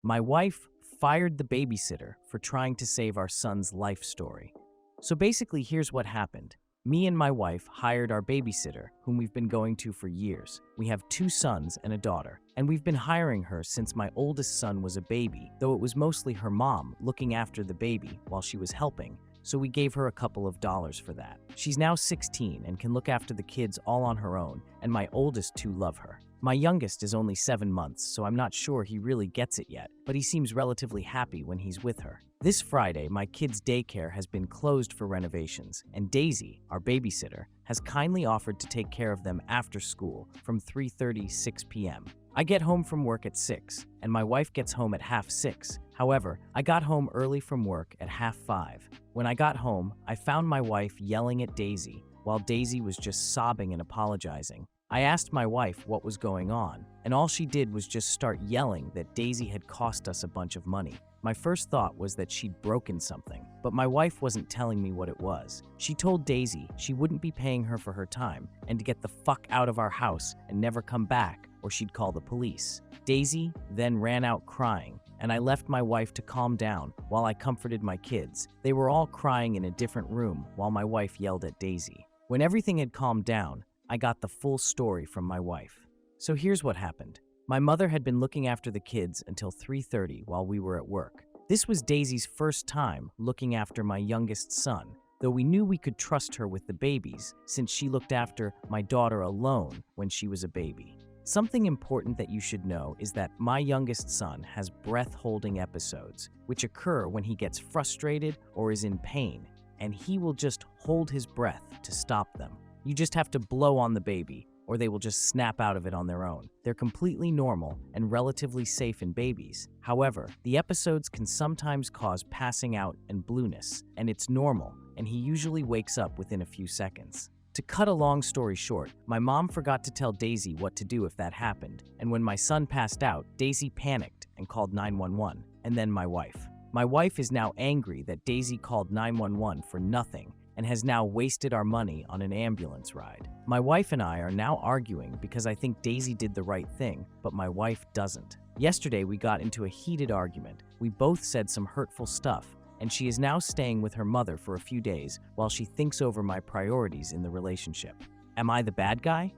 My wife fired the babysitter for trying to save our son's life story. So basically, here's what happened. Me and my wife hired our babysitter, whom we've been going to for years. We have 2 sons and a daughter, and we've been hiring her since my oldest son was a baby, though it was mostly her mom looking after the baby while she was helping, so we gave her a couple of dollars for that. She's now 16 and can look after the kids all on her own, and my oldest 2 love her. My youngest is only 7 months, so I'm not sure he really gets it yet, but he seems relatively happy when he's with her. This Friday, my kids' daycare has been closed for renovations, and Daisy, our babysitter, has kindly offered to take care of them after school from 3:30 to 6 p.m. I get home from work at 6, and my wife gets home at 5:30. However, I got home early from work at 5:30. When I got home, I found my wife yelling at Daisy, while Daisy was just sobbing and apologizing. I asked my wife what was going on, and all she did was just start yelling that Daisy had cost us a bunch of money. My first thought was that she'd broken something, but my wife wasn't telling me what it was. She told Daisy she wouldn't be paying her for her time and to get the fuck out of our house and never come back or she'd call the police. Daisy then ran out crying, and I left my wife to calm down while I comforted my kids. They were all crying in a different room while my wife yelled at Daisy. When everything had calmed down, I got the full story from my wife. So here's what happened. My mother had been looking after the kids until 3:30 while we were at work. This was Daisy's first time looking after my youngest son, though we knew we could trust her with the babies since she looked after my daughter alone when she was a baby. Something important that you should know is that my youngest son has breath-holding episodes, which occur when he gets frustrated or is in pain, and he will just hold his breath to stop them. You just have to blow on the baby, or they will just snap out of it on their own. They're completely normal and relatively safe in babies. However, the episodes can sometimes cause passing out and blueness, and it's normal, and he usually wakes up within a few seconds. To cut a long story short, my mom forgot to tell Daisy what to do if that happened, and when my son passed out, Daisy panicked and called 911, and then my wife. My wife is now angry that Daisy called 911 for nothing, and has now wasted our money on an ambulance ride. My wife and I are now arguing because I think Daisy did the right thing, but my wife doesn't. Yesterday, we got into a heated argument. We both said some hurtful stuff, and she is now staying with her mother for a few days while she thinks over my priorities in the relationship. Am I the bad guy?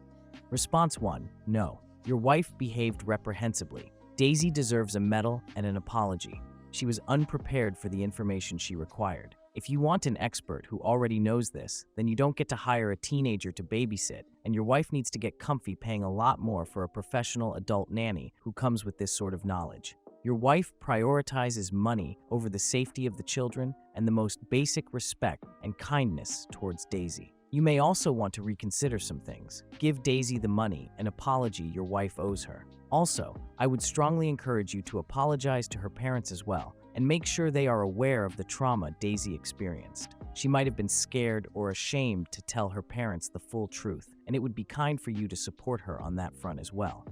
Response 1, no. Your wife behaved reprehensibly. Daisy deserves a medal and an apology. She was unprepared for the information she required. If you want an expert who already knows this, then you don't get to hire a teenager to babysit, and your wife needs to get comfy paying a lot more for a professional adult nanny who comes with this sort of knowledge. Your wife prioritizes money over the safety of the children and the most basic respect and kindness towards Daisy. You may also want to reconsider some things. Give Daisy the money and apology your wife owes her. Also, I would strongly encourage you to apologize to her parents as well, and make sure they are aware of the trauma Daisy experienced. She might have been scared or ashamed to tell her parents the full truth, and it would be kind for you to support her on that front as well.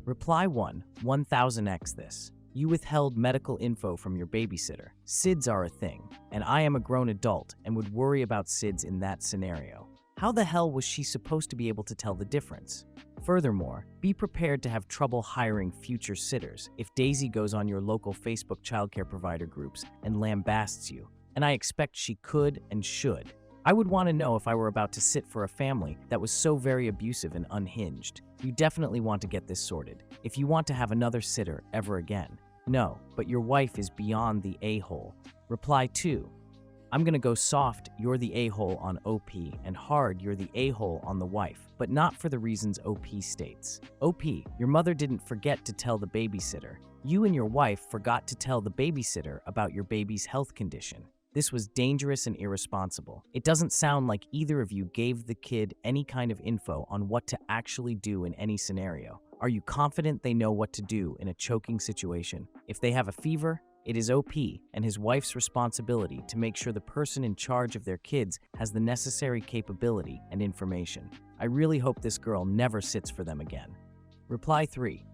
Reply 1, 1000x this. You withheld medical info from your babysitter. SIDS are a thing, and I am a grown adult and would worry about SIDS in that scenario. How the hell was she supposed to be able to tell the difference? Furthermore, be prepared to have trouble hiring future sitters if Daisy goes on your local Facebook childcare provider groups and lambasts you, and I expect she could and should. I would want to know if I were about to sit for a family that was so very abusive and unhinged. You definitely want to get this sorted if you want to have another sitter ever again. No, but your wife is beyond the a-hole. Reply 2. I'm gonna go soft, you're the a-hole on OP, and hard, you're the a-hole on the wife, but not for the reasons OP states. OP, your mother didn't forget to tell the babysitter. You and your wife forgot to tell the babysitter about your baby's health condition. This was dangerous and irresponsible. It doesn't sound like either of you gave the kid any kind of info on what to actually do in any scenario. Are you confident they know what to do in a choking situation? If they have a fever, it is OP and his wife's responsibility to make sure the person in charge of their kids has the necessary capability and information. I really hope this girl never sits for them again. Reply 3.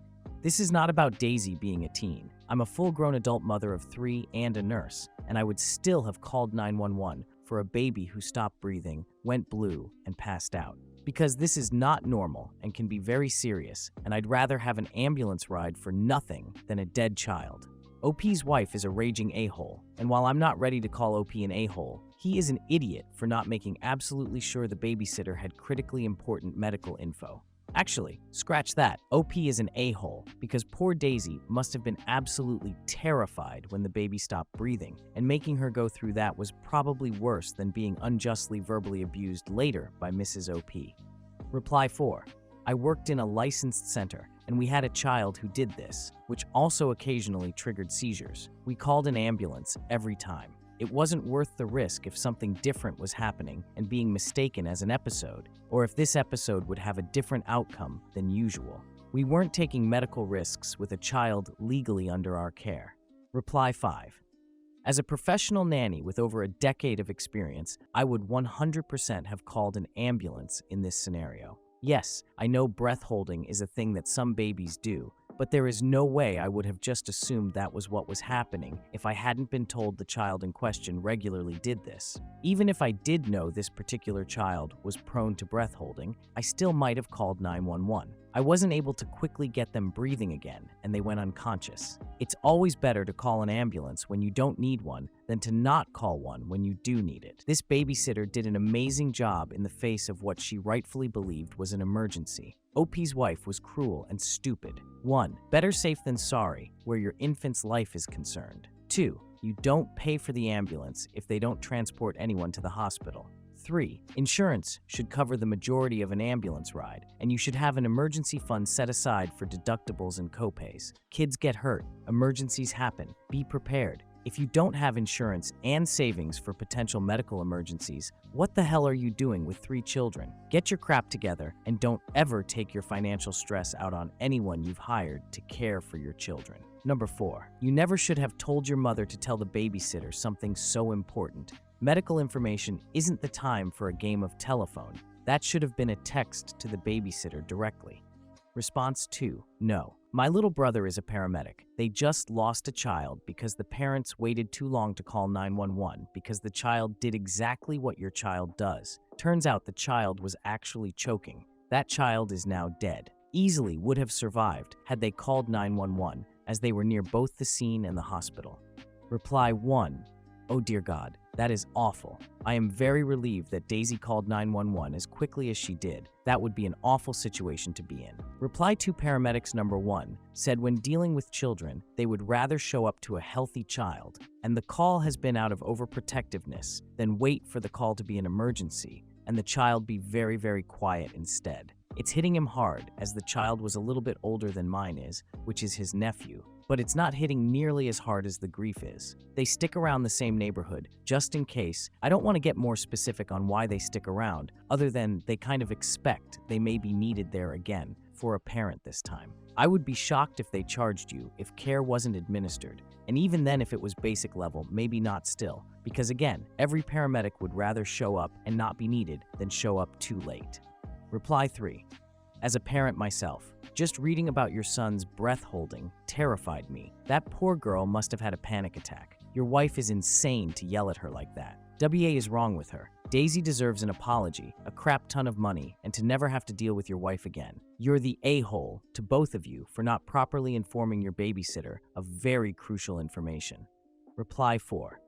This is not about Daisy being a teen. I'm a full-grown adult mother of 3 and a nurse, and I would still have called 911 for a baby who stopped breathing, went blue, and passed out. Because this is not normal and can be very serious, and I'd rather have an ambulance ride for nothing than a dead child. OP's wife is a raging a-hole, and while I'm not ready to call OP an a-hole, he is an idiot for not making absolutely sure the babysitter had critically important medical info. Actually, scratch that. OP is an a-hole because poor Daisy must have been absolutely terrified when the baby stopped breathing, and making her go through that was probably worse than being unjustly verbally abused later by Mrs. OP. Reply 4. I worked in a licensed center, and we had a child who did this, which also occasionally triggered seizures. We called an ambulance every time. It wasn't worth the risk if something different was happening and being mistaken as an episode, or if this episode would have a different outcome than usual. We weren't taking medical risks with a child legally under our care. Reply 5. As a professional nanny with over a decade of experience, I would 100% have called an ambulance in this scenario. Yes, I know breath holding is a thing that some babies do, but there is no way I would have just assumed that was what was happening if I hadn't been told the child in question regularly did this. Even if I did know this particular child was prone to breath holding, I still might have called 911. I wasn't able to quickly get them breathing again, and they went unconscious. It's always better to call an ambulance when you don't need one than to not call one when you do need it. This babysitter did an amazing job in the face of what she rightfully believed was an emergency. OP's wife was cruel and stupid. 1. Better safe than sorry, where your infant's life is concerned. 2. You don't pay for the ambulance if they don't transport anyone to the hospital. 3. Insurance should cover the majority of an ambulance ride, and you should have an emergency fund set aside for deductibles and copays. Kids get hurt. Emergencies happen. Be prepared. If you don't have insurance and savings for potential medical emergencies, what the hell are you doing with 3 children? Get your crap together and don't ever take your financial stress out on anyone you've hired to care for your children. Number 4. You never should have told your mother to tell the babysitter something so important. Medical information isn't the time for a game of telephone. That should have been a text to the babysitter directly. Response 2. No. My little brother is a paramedic. They just lost a child because the parents waited too long to call 911 because the child did exactly what your child does. Turns out the child was actually choking. That child is now dead. Easily would have survived had they called 911, as they were near both the scene and the hospital. Reply 1. Oh dear God, that is awful. I am very relieved that Daisy called 911 as quickly as she did. That would be an awful situation to be in. Reply to paramedics number 1 said when dealing with children, they would rather show up to a healthy child, and the call has been out of overprotectiveness, than wait for the call to be an emergency, and the child be very, very quiet instead. It's hitting him hard, as the child was a little bit older than mine is, which is his nephew, but it's not hitting nearly as hard as the grief is. They stick around the same neighborhood, just in case. I don't want to get more specific on why they stick around, other than they kind of expect they may be needed there again, for a parent this time. I would be shocked if they charged you if care wasn't administered, and even then if it was basic level, maybe not still, because again, every paramedic would rather show up and not be needed than show up too late. Reply 3. As a parent myself, just reading about your son's breath holding terrified me. That poor girl must have had a panic attack. Your wife is insane to yell at her like that. WA is wrong with her. Daisy deserves an apology, a crap ton of money, and to never have to deal with your wife again. You're the a-hole to both of you for not properly informing your babysitter of very crucial information. Reply 4.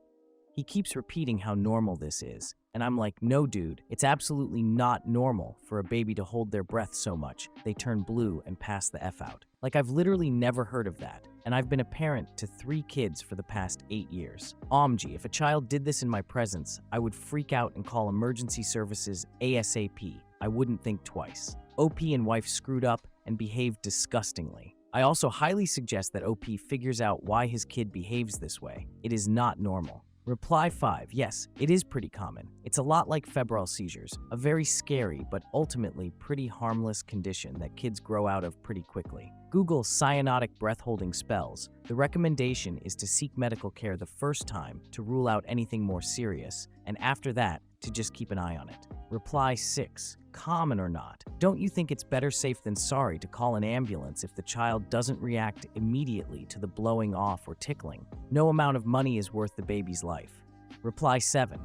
He keeps repeating how normal this is, and I'm like, no dude, it's absolutely not normal for a baby to hold their breath so much they turn blue and pass the F out. Like, I've literally never heard of that, and I've been a parent to 3 kids for the past 8 years. OMG, if a child did this in my presence, I would freak out and call emergency services ASAP. I wouldn't think twice. OP and wife screwed up and behaved disgustingly. I also highly suggest that OP figures out why his kid behaves this way. It is not normal. Reply 5. Yes, it is pretty common. It's a lot like febrile seizures, a very scary but ultimately pretty harmless condition that kids grow out of pretty quickly. Google cyanotic breath-holding spells. The recommendation is to seek medical care the first time to rule out anything more serious, and after that, to just keep an eye on it. Reply 6. Common or not, don't you think it's better safe than sorry to call an ambulance if the child doesn't react immediately to the blowing off or tickling? No amount of money is worth the baby's life. Reply 7.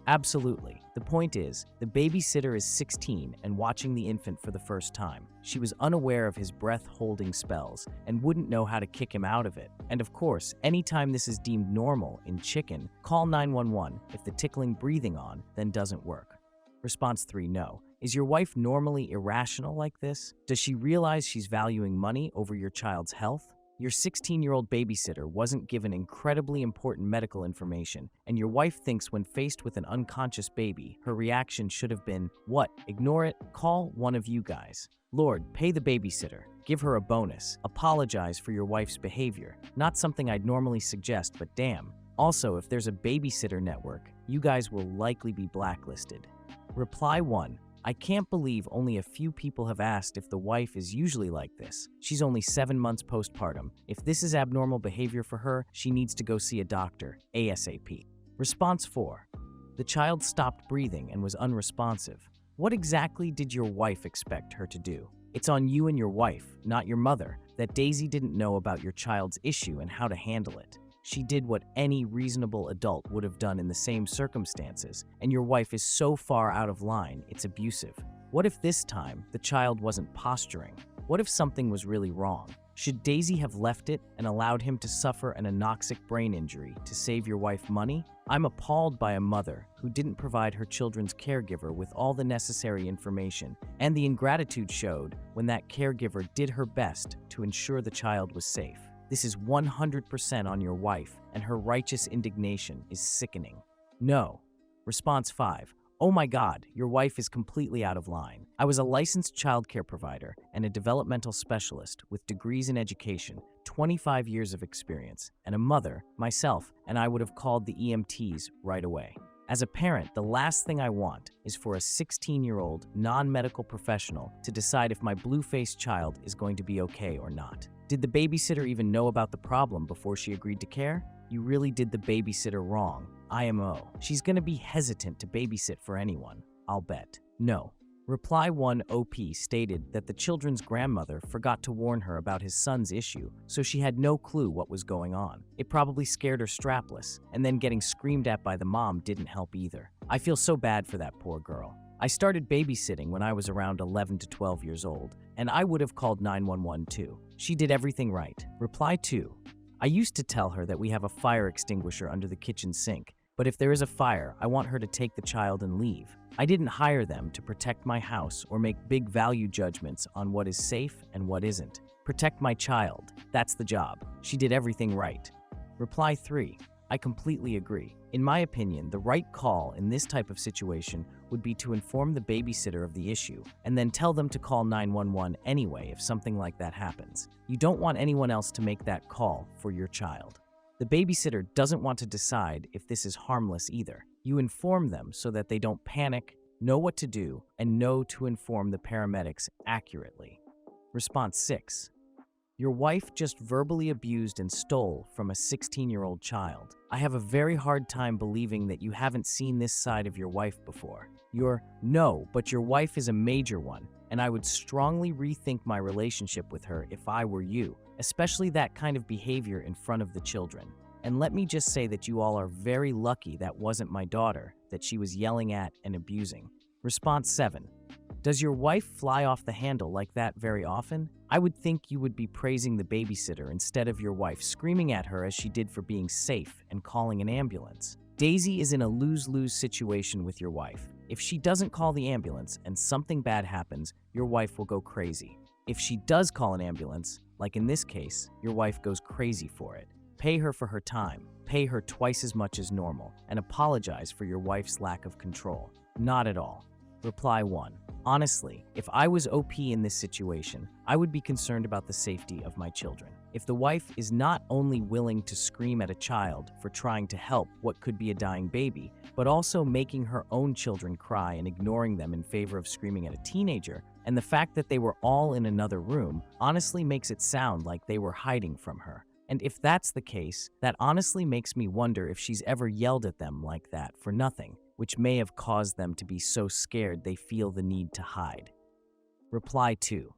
Absolutely. The point is, the babysitter is 16 and watching the infant for the first time. She was unaware of his breath-holding spells and wouldn't know how to kick him out of it. And of course, anytime this is deemed normal in chicken, call 911 if the tickling breathing on then doesn't work. Response 3, no. Is your wife normally irrational like this? Does she realize she's valuing money over your child's health? Your 16-year-old babysitter wasn't given incredibly important medical information, and your wife thinks when faced with an unconscious baby, her reaction should have been, what, ignore it? Call one of you guys. Lord, pay the babysitter. Give her a bonus. Apologize for your wife's behavior. Not something I'd normally suggest, but damn. Also, if there's a babysitter network, you guys will likely be blacklisted. Reply 1. I can't believe only a few people have asked if the wife is usually like this. She's only 7 months postpartum. If this is abnormal behavior for her, she needs to go see a doctor, ASAP. Response 4. The child stopped breathing and was unresponsive. What exactly did your wife expect her to do? It's on you and your wife, not your mother, that Daisy didn't know about your child's issue and how to handle it. She did what any reasonable adult would have done in the same circumstances, and your wife is so far out of line, it's abusive. What if this time the child wasn't posturing? What if something was really wrong? Should Daisy have left it and allowed him to suffer an anoxic brain injury to save your wife money? I'm appalled by a mother who didn't provide her children's caregiver with all the necessary information, and the ingratitude showed when that caregiver did her best to ensure the child was safe. This is 100% on your wife, and her righteous indignation is sickening. No. Response 5. Oh my God, your wife is completely out of line. I was a licensed childcare provider and a developmental specialist with degrees in education, 25 years of experience, and a mother, myself, and I would have called the EMTs right away. As a parent, the last thing I want is for a 16-year-old non-medical professional to decide if my blue-faced child is going to be okay or not. Did the babysitter even know about the problem before she agreed to care? You really did the babysitter wrong. IMO. She's gonna be hesitant to babysit for anyone, I'll bet. No. Reply 1 OP stated that the children's grandmother forgot to warn her about his son's issue, so she had no clue what was going on. It probably scared her strapless, and then getting screamed at by the mom didn't help either. I feel so bad for that poor girl. I started babysitting when I was around 11 to 12 years old, and I would have called 911 too. She did everything right. Reply 2. I used to tell her that we have a fire extinguisher under the kitchen sink, but if there is a fire, I want her to take the child and leave. I didn't hire them to protect my house or make big value judgments on what is safe and what isn't. Protect my child. That's the job. She did everything right. Reply 3. I completely agree. In my opinion, the right call in this type of situation would be to inform the babysitter of the issue and then tell them to call 911 anyway if something like that happens. You don't want anyone else to make that call for your child. The babysitter doesn't want to decide if this is harmless either. You inform them so that they don't panic, know what to do, and know to inform the paramedics accurately. Response 6. Your wife just verbally abused and stole from a 16-year-old child. I have a very hard time believing that you haven't seen this side of your wife before. No, but your wife is a major one, and I would strongly rethink my relationship with her if I were you, especially that kind of behavior in front of the children. And let me just say that you all are very lucky that wasn't my daughter that she was yelling at and abusing. Response 7. Does your wife fly off the handle like that very often? I would think you would be praising the babysitter instead of your wife screaming at her as she did for being safe and calling an ambulance. Daisy is in a lose-lose situation with your wife. If she doesn't call the ambulance and something bad happens, your wife will go crazy. If she does call an ambulance, like in this case, your wife goes crazy for it. Pay her for her time, pay her twice as much as normal, and apologize for your wife's lack of control. Not at all. Reply 1. Honestly, if I was OP in this situation, I would be concerned about the safety of my children. If the wife is not only willing to scream at a child for trying to help what could be a dying baby, but also making her own children cry and ignoring them in favor of screaming at a teenager, and the fact that they were all in another room honestly makes it sound like they were hiding from her. And if that's the case, that honestly makes me wonder if she's ever yelled at them like that for nothing, which may have caused them to be so scared they feel the need to hide. Reply 2.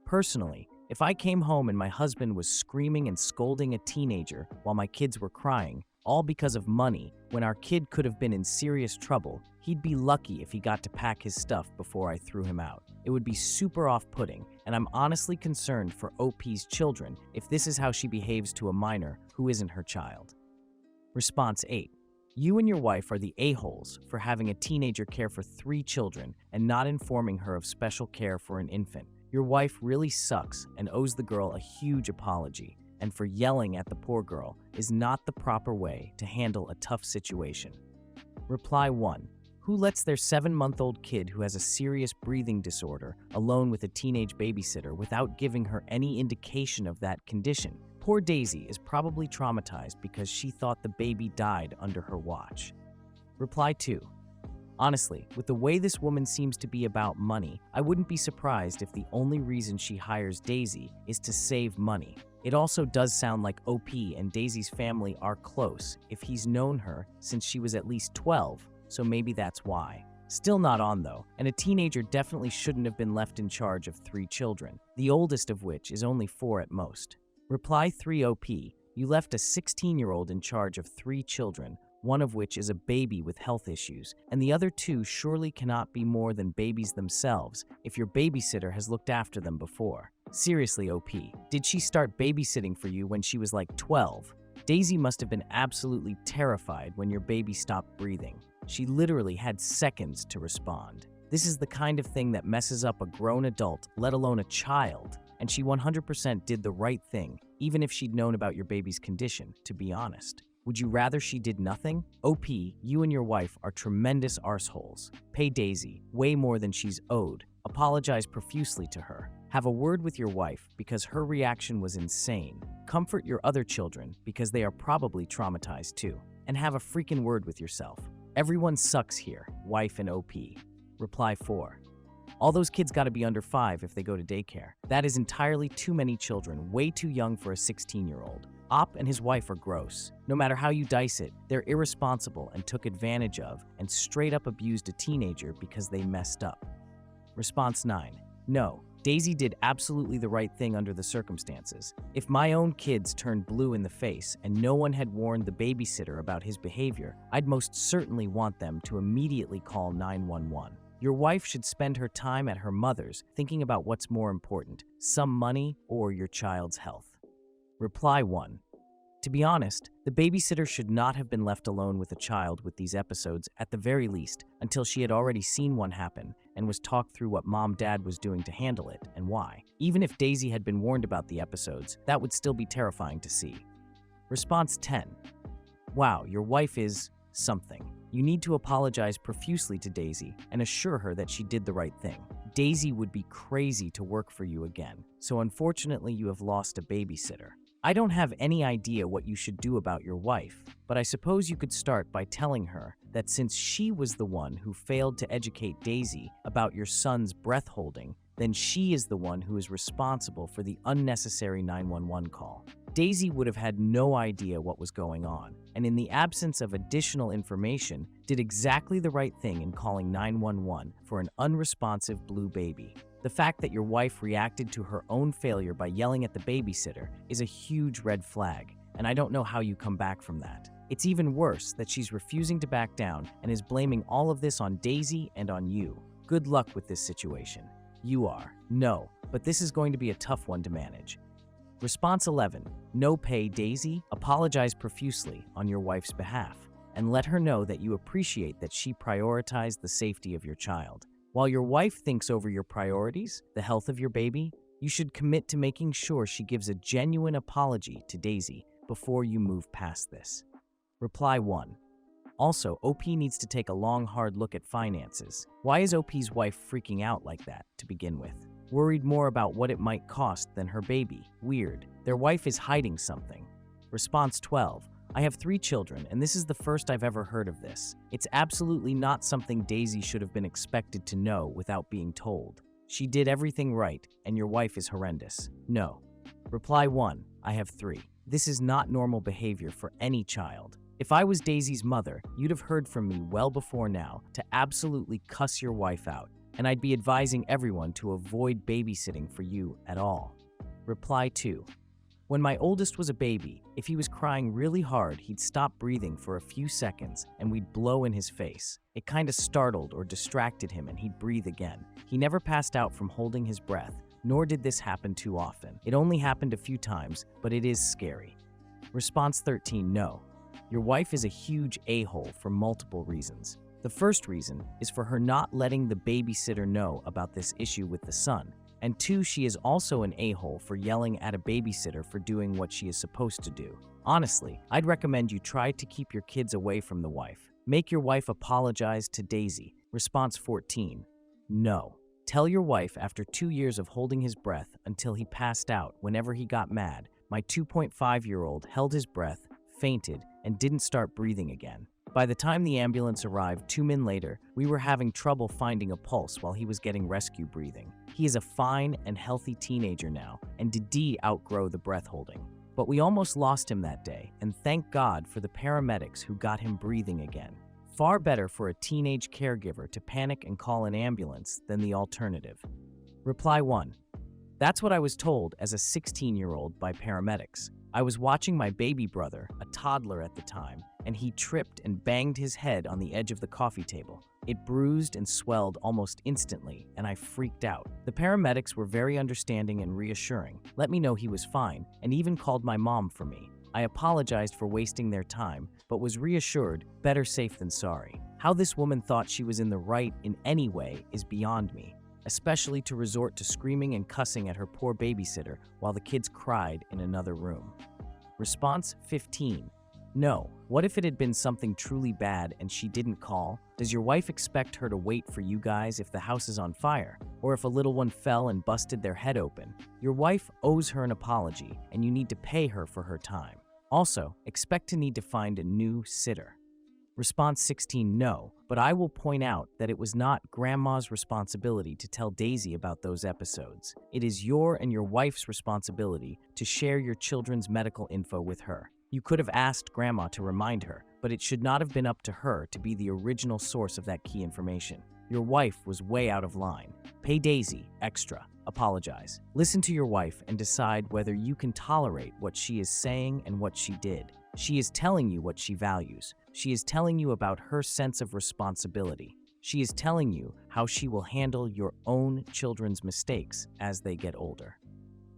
Personally, if I came home and my husband was screaming and scolding a teenager while my kids were crying, all because of money, when our kid could have been in serious trouble, he'd be lucky if he got to pack his stuff before I threw him out. It would be super off-putting, and I'm honestly concerned for OP's children if this is how she behaves to a minor who isn't her child. Response 8. You and your wife are the a-holes for having a teenager care for 3 children and not informing her of special care for an infant. Your wife really sucks and owes the girl a huge apology, and for yelling at the poor girl is not the proper way to handle a tough situation. Reply 1. Who lets their 7-month-old kid who has a serious breathing disorder alone with a teenage babysitter without giving her any indication of that condition? Poor Daisy is probably traumatized because she thought the baby died under her watch. Reply 2. Honestly, with the way this woman seems to be about money, I wouldn't be surprised if the only reason she hires Daisy is to save money. It also does sound like OP and Daisy's family are close if he's known her since she was at least 12, so maybe that's why. Still not on though, and a teenager definitely shouldn't have been left in charge of 3 children, the oldest of which is only 4 at most. Reply 3 OP. You left a 16-year-old in charge of 3 children, one of which is a baby with health issues, and the other 2 surely cannot be more than babies themselves if your babysitter has looked after them before. Seriously, OP, did she start babysitting for you when she was like 12? Daisy must have been absolutely terrified when your baby stopped breathing. She literally had seconds to respond. This is the kind of thing that messes up a grown adult, let alone a child, and she 100% did the right thing, even if she'd known about your baby's condition, to be honest. Would you rather she did nothing? OP, you and your wife are tremendous arseholes. Pay Daisy way more than she's owed. Apologize profusely to her. Have a word with your wife because her reaction was insane. Comfort your other children because they are probably traumatized too. And have a freaking word with yourself. Everyone sucks here, wife and OP. Reply 4. All those kids gotta be under 5 if they go to daycare. That is entirely too many children, way too young for a 16-year-old. Op and his wife are gross. No matter how you dice it, they're irresponsible and took advantage of and straight up abused a teenager because they messed up. Response 9. No, Daisy did absolutely the right thing under the circumstances. If my own kids turned blue in the face and no one had warned the babysitter about his behavior, I'd most certainly want them to immediately call 911. Your wife should spend her time at her mother's thinking about what's more important, some money or your child's health. Reply 1. To be honest, the babysitter should not have been left alone with a child with these episodes at the very least until she had already seen one happen and was talked through what mom-dad was doing to handle it and why. Even if Daisy had been warned about the episodes, that would still be terrifying to see. Response 10. Wow, your wife is something. You need to apologize profusely to Daisy and assure her that she did the right thing. Daisy would be crazy to work for you again, so unfortunately you have lost a babysitter. I don't have any idea what you should do about your wife, but I suppose you could start by telling her that since she was the one who failed to educate Daisy about your son's breath holding, then she is the one who is responsible for the unnecessary 911 call. Daisy would have had no idea what was going on, and in the absence of additional information, did exactly the right thing in calling 911 for an unresponsive blue baby. The fact that your wife reacted to her own failure by yelling at the babysitter is a huge red flag, and I don't know how you come back from that. It's even worse that she's refusing to back down and is blaming all of this on Daisy and on you. Good luck with this situation. You are. No, but this is going to be a tough one to manage. Response 11. No pay Daisy. Apologize profusely on your wife's behalf and let her know that you appreciate that she prioritized the safety of your child. While your wife thinks over your priorities, the health of your baby, you should commit to making sure she gives a genuine apology to Daisy before you move past this. Reply 1. Also, OP needs to take a long, hard look at finances. Why is OP's wife freaking out like that to begin with? Worried more about what it might cost than her baby. Weird. Their wife is hiding something. Response 12. I have 3 children, and this is the first I've ever heard of this. It's absolutely not something Daisy should have been expected to know without being told. She did everything right, and your wife is horrendous. No. Reply 1. I have 3. This is not normal behavior for any child. If I was Daisy's mother, you'd have heard from me well before now to absolutely cuss your wife out, and I'd be advising everyone to avoid babysitting for you at all. Reply 2. When my oldest was a baby, if he was crying really hard, he'd stop breathing for a few seconds and we'd blow in his face. It kinda startled or distracted him and he'd breathe again. He never passed out from holding his breath, nor did this happen too often. It only happened a few times, but it is scary. Response 13, no. Your wife is a huge a-hole for multiple reasons. The first reason is for her not letting the babysitter know about this issue with the son. And 2, she is also an a-hole for yelling at a babysitter for doing what she is supposed to do. Honestly, I'd recommend you try to keep your kids away from the wife. Make your wife apologize to Daisy. Response 14, no. Tell your wife after 2 years of holding his breath until he passed out whenever he got mad, my 2.5-year-old held his breath, fainted, and didn't start breathing again. By the time the ambulance arrived 2 min later, we were having trouble finding a pulse while he was getting rescue breathing. He is a fine and healthy teenager now and did outgrow the breath holding. But we almost lost him that day, and thank God for the paramedics who got him breathing again. Far better for a teenage caregiver to panic and call an ambulance than the alternative. Reply 1. That's what I was told as a 16-year-old by paramedics. I was watching my baby brother, a toddler at the time, and he tripped and banged his head on the edge of the coffee table. It bruised and swelled almost instantly, and I freaked out. The paramedics were very understanding and reassuring, let me know he was fine, and even called my mom for me. I apologized for wasting their time, but was reassured, better safe than sorry. How this woman thought she was in the right in any way is beyond me, especially to resort to screaming and cussing at her poor babysitter while the kids cried in another room. Response 15. No. What if it had been something truly bad and she didn't call? Does your wife expect her to wait for you guys if the house is on fire? Or if a little one fell and busted their head open? Your wife owes her an apology, and you need to pay her for her time. Also, expect to need to find a new sitter. Response 16, no, but I will point out that it was not Grandma's responsibility to tell Daisy about those episodes. It is your and your wife's responsibility to share your children's medical info with her. You could have asked Grandma to remind her, but it should not have been up to her to be the original source of that key information. Your wife was way out of line. Pay Daisy extra. Apologize. Listen to your wife and decide whether you can tolerate what she is saying and what she did. She is telling you what she values. She is telling you about her sense of responsibility. She is telling you how she will handle your own children's mistakes as they get older.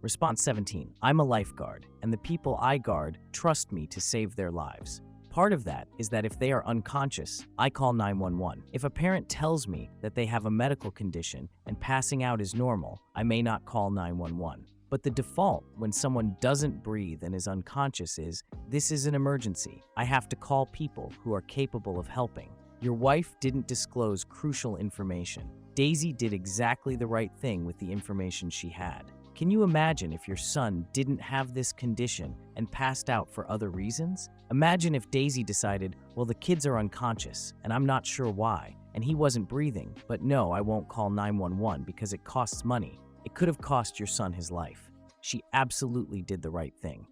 Response 17. I'm a lifeguard, and the people I guard trust me to save their lives. Part of that is that if they are unconscious, I call 911. If a parent tells me that they have a medical condition and passing out is normal, I may not call 911. But the default when someone doesn't breathe and is unconscious is, this is an emergency. I have to call people who are capable of helping. Your wife didn't disclose crucial information. Daisy did exactly the right thing with the information she had. Can you imagine if your son didn't have this condition and passed out for other reasons? Imagine if Daisy decided, well, the kids are unconscious and I'm not sure why, and he wasn't breathing, but no, I won't call 911 because it costs money. It could have cost your son his life. She absolutely did the right thing.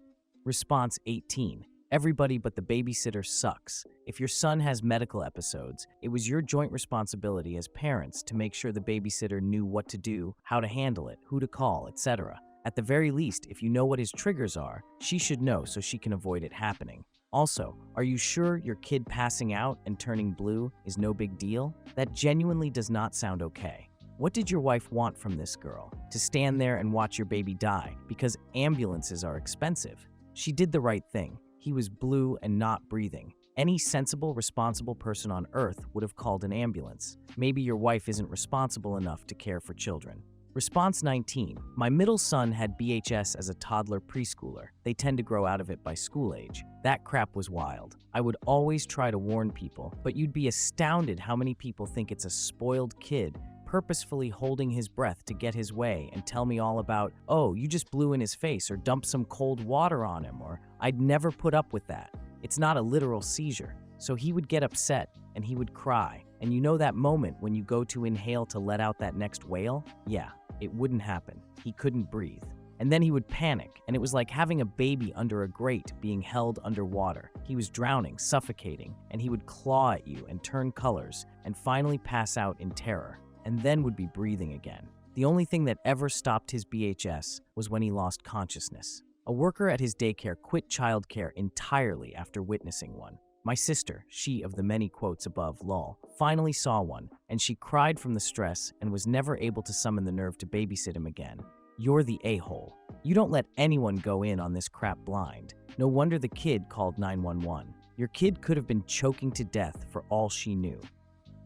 Response 18. Everybody but the babysitter sucks. If your son has medical episodes, it was your joint responsibility as parents to make sure the babysitter knew what to do, how to handle it, who to call, etc. At the very least, if you know what his triggers are, she should know so she can avoid it happening. Also, are you sure your kid passing out and turning blue is no big deal? That genuinely does not sound okay. What did your wife want from this girl? To stand there and watch your baby die because ambulances are expensive? She did the right thing. He was blue and not breathing. Any sensible, responsible person on earth would have called an ambulance. Maybe your wife isn't responsible enough to care for children. Response 19. My middle son had BHS as a toddler preschooler. They tend to grow out of it by school age. That crap was wild. I would always try to warn people, but you'd be astounded how many people think it's a spoiled kid purposefully holding his breath to get his way and tell me all about, oh, you just blew in his face or dumped some cold water on him, or I'd never put up with that. It's not a literal seizure. So he would get upset and he would cry. And you know that moment when you go to inhale to let out that next wail? Yeah, it wouldn't happen. He couldn't breathe. And then he would panic, and it was like having a baby under a grate being held underwater. He was drowning, suffocating, and he would claw at you and turn colors and finally pass out in terror, and then would be breathing again. The only thing that ever stopped his BHS was when he lost consciousness. A worker at his daycare quit childcare entirely after witnessing one. My sister, she of the many quotes above, lol, finally saw one, and she cried from the stress and was never able to summon the nerve to babysit him again. You're the a-hole. You don't let anyone go in on this crap blind. No wonder the kid called 911. Your kid could have been choking to death for all she knew.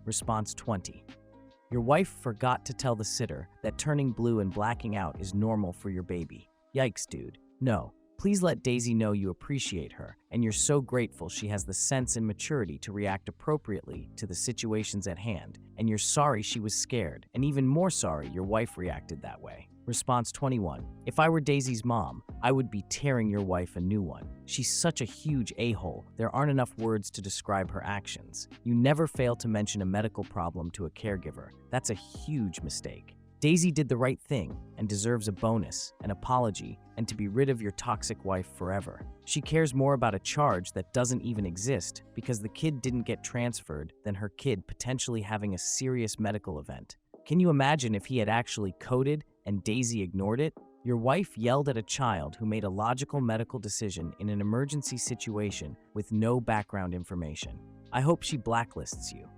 Response 20. Your wife forgot to tell the sitter that turning blue and blacking out is normal for your baby. Yikes, dude. No. Please let Daisy know you appreciate her, and you're so grateful she has the sense and maturity to react appropriately to the situations at hand, and you're sorry she was scared, and even more sorry your wife reacted that way. Response 21. If I were Daisy's mom, I would be tearing your wife a new one. She's such a huge a-hole, there aren't enough words to describe her actions. You never fail to mention a medical problem to a caregiver. That's a huge mistake. Daisy did the right thing and deserves a bonus, an apology, and to be rid of your toxic wife forever. She cares more about a charge that doesn't even exist because the kid didn't get transferred than her kid potentially having a serious medical event. Can you imagine if he had actually coded and Daisy ignored it? Your wife yelled at a child who made a logical medical decision in an emergency situation with no background information. I hope she blacklists you.